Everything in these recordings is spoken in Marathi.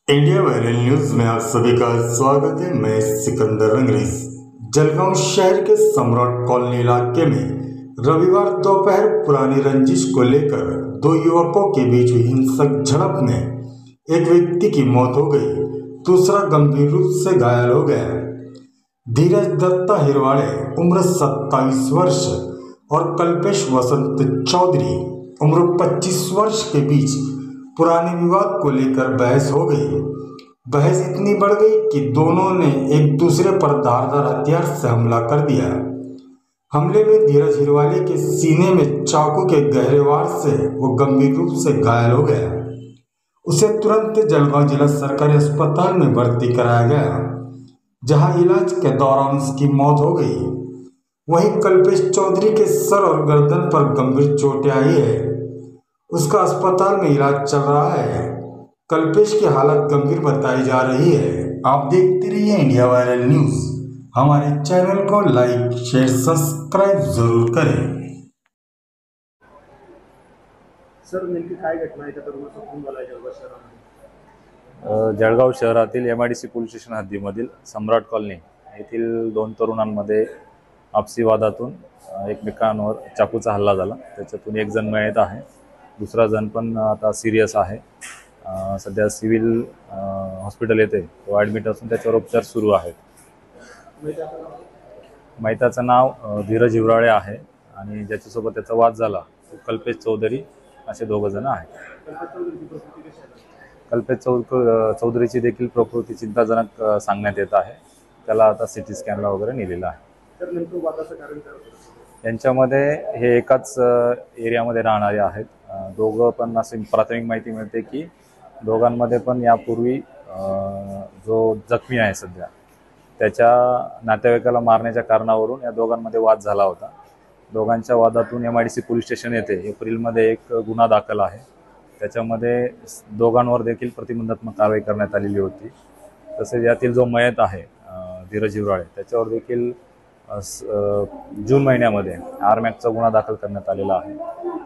इंडिया वायरल न्यूज में आप सभी का स्वागत है। मैं सिकंदर रंगरेज। जलगांव शहर के सम्राट कॉलोनी इलाके में रविवार दोपहर पुरानी रंजिश को लेकर दो युवकों के बीच हुई हिंसक झड़प में एक व्यक्ति की मौत हो गई, दूसरा गंभीर रूप से घायल हो गया। धीरज दत्ता हिरवाड़े उम्र 27 वर्ष और कल्पेश वसंत चौधरी उम्र 25 वर्ष के बीच पुराने विवाद को लेकर बहस हो गई। बहस इतनी बढ़ गई कि दोनों ने एक दूसरे पर धारदार हथियार से हमला कर दिया। हमले में धीरज हिरवाले के सीने में चाकू के गहरे वार से वो गंभीर रूप से घायल हो गया। उसे तुरंत जलगांव जिला सरकारी अस्पताल में भर्ती कराया गया, जहां इलाज के दौरान उसकी मौत हो गई। वहीं कल्पेश चौधरी के सर और गर्दन पर गंभीर चोटें आई है, उसका अस्पताल में इलाज चल रहा है। कल्पेश की हालत गंभीर बताई जा रही है। आप देखते रहिए इंडिया वायरल न्यूज। हमारे चैनल को लाइक शेयर सब्सक्राइब जरूर करें। सर नेमकी काय घटना आहे त्या तरुणाचा खून झाला जळगाव शहरामध्ये? जळगाव शहरातील MIDC पोलीस स्टेशन हद्दीमधील सम्राट कॉलनी येथील दोन तरुणांमध्ये आपसी वादातून एकमेकांवर चाकूचा हल्ला झाला। त्याच्यातून एक जण मयत आहे, दुसरा जण पण आता सिरियस आहे। सध्या सिव्हिल हॉस्पिटल येथे तो ॲडमिट असून त्याच्यावर उपचार सुरू आहेत। मयताचं नाव धीरज हिवराळे आहे आणि ज्याच्यासोबत त्याचा वाद झाला तो कल्पेश चौधरी असे दोघं जण आहेत। कल्पेश चौधरीची देखील प्रकृती चिंताजनक सांगण्यात येत आहे। त्याला आता CT स्कॅनला वगैरे नेलेलं आहे। तर नेमकं वादाचं कारण काय होतं? यांच्यामध्ये हे एकाच एरियामध्ये राहणारे आहेत। दोघं पण असे प्राथमिक माहिती मिळते की दोघांमध्ये पण यापूर्वी जो जखमी आहे सध्या त्याच्या नातेवाईकाला मारण्याच्या कारणावरून या दोघांमध्ये वाद झाला होता। दोघांच्या वादातून MIDC पोलीस स्टेशन येथे एप्रिलमध्ये एक गुन्हा दाखल आहे। त्याच्यामध्ये दोघांवर देखील प्रतिबंधात्मक कारवाई करण्यात आलेली होती। तसेच यातील जो मयत आहे धीरज हिवराळे त्याच्यावर देखील जून महिन्यामध्ये आरमॅकचा गुन्हा दाखल करण्यात आलेला आहे।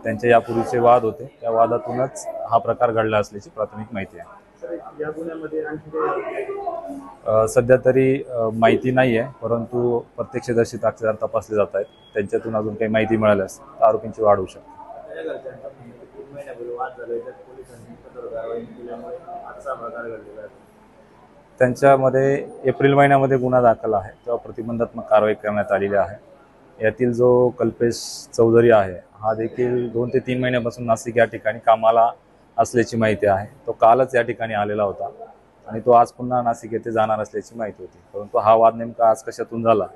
त्यांचे यापूर्वीचे वाद होते, त्या वादातूनच हा प्रकार घडला असल्याची प्राथमिक माहिती आहे। या गुन्ह्यामध्ये आणखी सध्या तरी माहिती नाही आहे, परंतु प्रत्यक्षदर्शी साक्षीदार तपासले जात आहेत। त्यांच्यातून अजून काही माहिती मिळाल्यास आरोपींची वाढ होऊ शकते। त्यांच्यामध्ये एप्रिल महिन्यामध्ये गुन्हा दाखल आहे, तेव्हा प्रतिबंधात्मक कारवाई करण्यात आलेली आहे। यातील जो कल्पेश चौधरी आहे हा देखील 2 ते 3 महिन्यापासून नाशिक या ठिकाणी कामाला असल्याची माहिती आहे। तो कालच या ठिकाणी आलेला होता आणि तो आज पुन्हा नाशिक येथे जाणार असल्याची माहिती होती, परंतु हा वाद नेमका आज कशातून झाला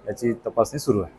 याची तपासणी सुरू आहे।